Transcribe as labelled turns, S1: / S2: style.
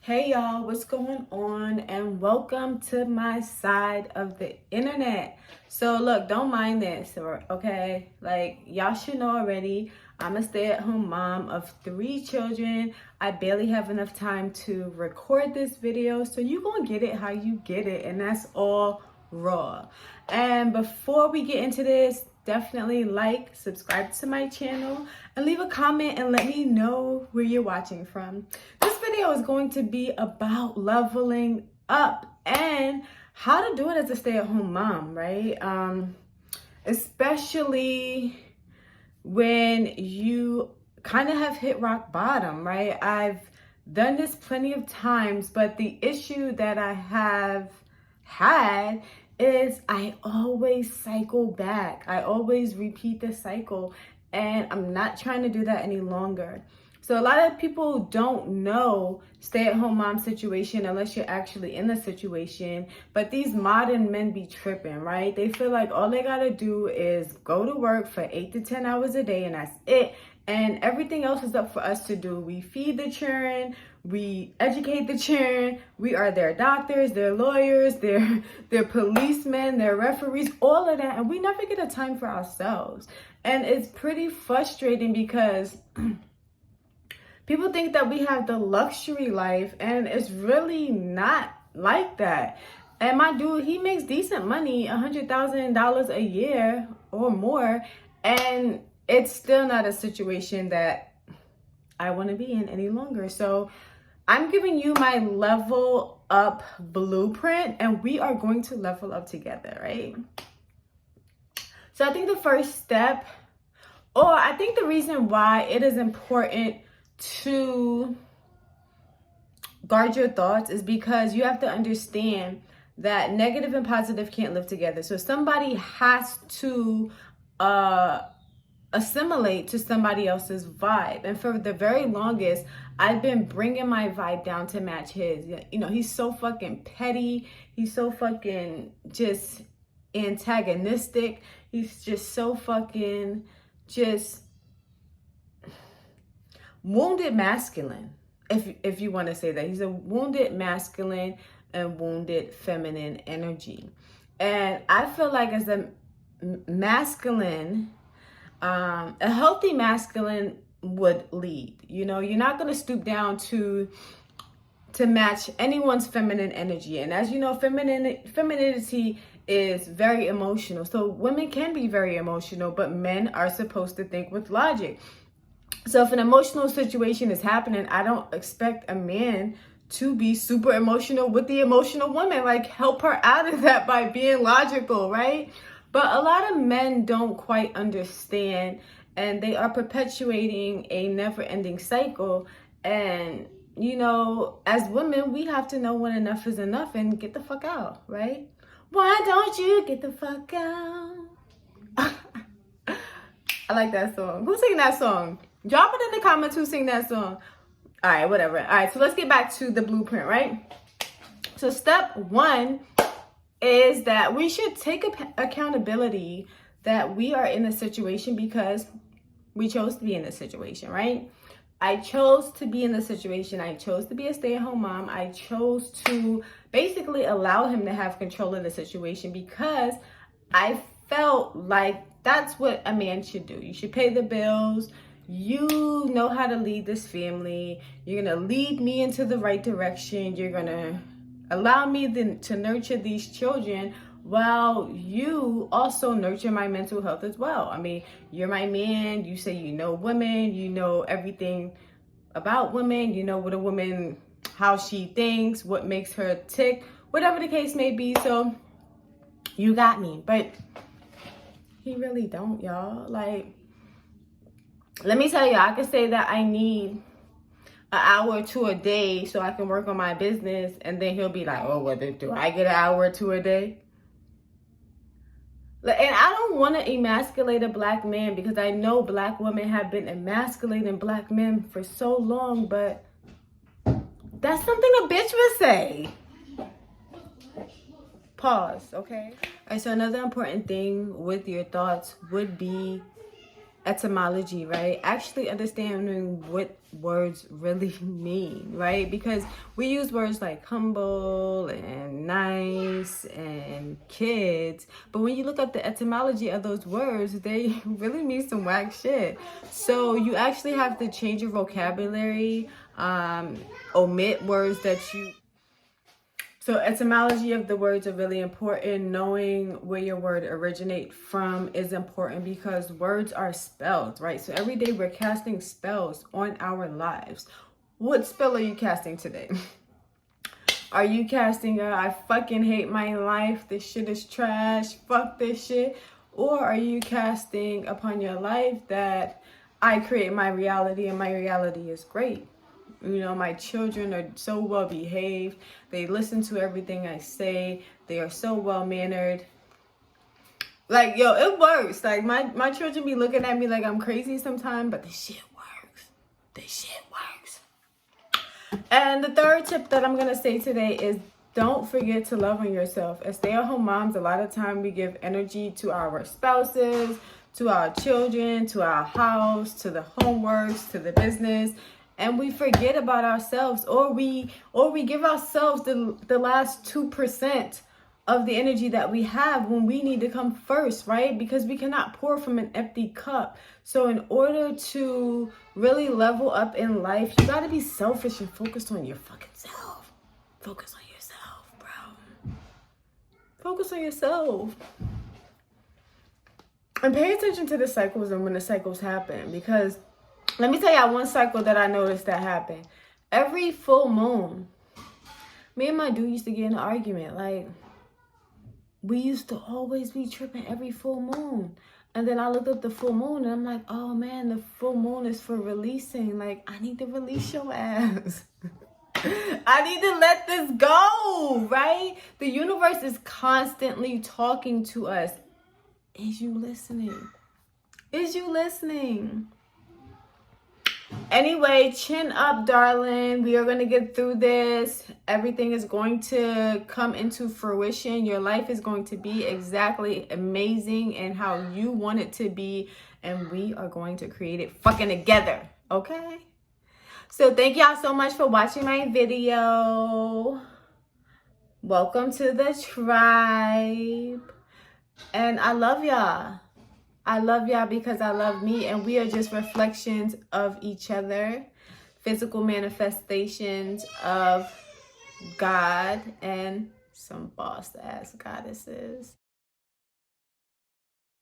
S1: Hey y'all, what's going on? And welcome to my side of the internet. So look, don't mind this, okay? Like y'all should know already, I'm a stay-at-home mom of 3 children. I barely have enough time to record this video, so you gonna get it how you get it, and that's all raw. And before we get into this, definitely like, subscribe to my channel, and leave a comment and let me know where you're watching from. This video is going to be about leveling up and how to do it as a stay-at-home mom, right? Especially when you kind of have hit rock bottom, right? I've done this plenty of times, but the issue that I have had is I always cycle back. I always repeat the cycle, and I'm not trying to do that any longer. So a lot of people don't know stay-at-home mom situation unless you're actually in the situation. But these modern men be tripping, right? They feel like all they gotta do is go to work for 8 to 10 hours a day and that's it. And everything else is up for us to do. We feed the children, we educate the children, we are their doctors, their lawyers, their policemen, their referees, all of that. And we never get a time for ourselves. And it's pretty frustrating because people think that we have the luxury life, and it's really not like that. And my dude, he makes decent money, $100,000 a year or more, and it's still not a situation that I want to be in any longer. So I'm giving you my level up blueprint, and we are going to level up together, right? So I think the first step, or I think the reason why it is important to guard your thoughts is because you have to understand that negative and positive can't live together. So somebody has to assimilate to somebody else's vibe. And for the very longest, I've been bringing my vibe down to match his. You know, he's so fucking petty. He's so fucking just antagonistic. He's just so fucking just wounded masculine, if you want to say that. He's a wounded masculine and wounded feminine energy. And I feel like as a masculine, a healthy masculine would lead. You know, you're not going to stoop down to match anyone's feminine energy. And as you know, femininity is very emotional. So women can be very emotional, but men are supposed to think with logic. So if an emotional situation is happening, I don't expect a man to be super emotional with the emotional woman. Like, help her out of that by being logical, right? But a lot of men don't quite understand, and they are perpetuating a never-ending cycle. And, you know, as women, we have to know when enough is enough and get the fuck out, right? Why don't you get the fuck out? I like that song. Who sing that song? Drop it in the comments who sing that song. All right, whatever. All right, so let's get back to the blueprint, right? So step 1 is that we should take accountability that we are in a situation because we chose to be in this situation, right? I chose to be in this situation. I chose to be a stay-at-home mom. I chose to basically allow him to have control of the situation because I felt like that's what a man should do. You should pay the bills. You know how to lead this family. You're going to lead me into the right direction. You're going to allow me to nurture these children while you also nurture my mental health as well. I mean, you're my man. You say you know women. You know everything about women. You know what a woman, how she thinks, what makes her tick, whatever the case may be. So you got me. But he really don't, y'all. Like, let me tell you, I could say that I need an hour or 2 a day so I can work on my business, and then he'll be like, oh, well, do I get an hour or 2 a day? And I don't want to emasculate a black man because I know black women have been emasculating black men for so long, but that's something a bitch would say. Pause, okay? All right, so another important thing with your thoughts would be etymology, right? Actually understanding what words really mean, right? Because we use words like humble and nice and kids, but when you look up the etymology of those words, they really mean some whack shit. So you actually have to change your vocabulary, omit words that you... So etymology of the words are really important. Knowing where your word originate from is important because words are spells, right? So every day we're casting spells on our lives. What spell are you casting today? Are you casting I fucking hate my life, this shit is trash, fuck this shit? Or are you casting upon your life that I create my reality and my reality is great? You know, my children are so well behaved. They listen to everything I say. They are so well mannered. Like, yo, it works. Like, my children be looking at me like I'm crazy sometimes, but the shit works. The shit works. And the third tip that I'm going to say today is don't forget to love on yourself. As stay-at-home moms, a lot of time we give energy to our spouses, to our children, to our house, to the homeworks, to the business, and we forget about ourselves, or we give ourselves the last 2% of the energy that we have when we need to come first, right? Because we cannot pour from an empty cup. So in order to really level up in life, you got to be selfish and focused on your fucking self. Focus on yourself, bro. Focus on yourself. And pay attention to the cycles and when the cycles happen, because let me tell y'all one cycle that I noticed that happened. Every full moon, me and my dude used to get in an argument. Like, we used to always be tripping every full moon. And then I looked up the full moon and I'm like, oh man, the full moon is for releasing. Like, I need to release your ass. I need to let this go, right? The universe is constantly talking to us. Is you listening? Is you listening? Anyway, chin up, darling. We are going to get through this. Everything is going to come into fruition. Your life is going to be exactly amazing and how you want it to be. And we are going to create it fucking together. Okay? So thank y'all so much for watching my video. Welcome to the tribe. And I love y'all. I love y'all because I love me, and we are just reflections of each other, physical manifestations of God and some boss ass goddesses.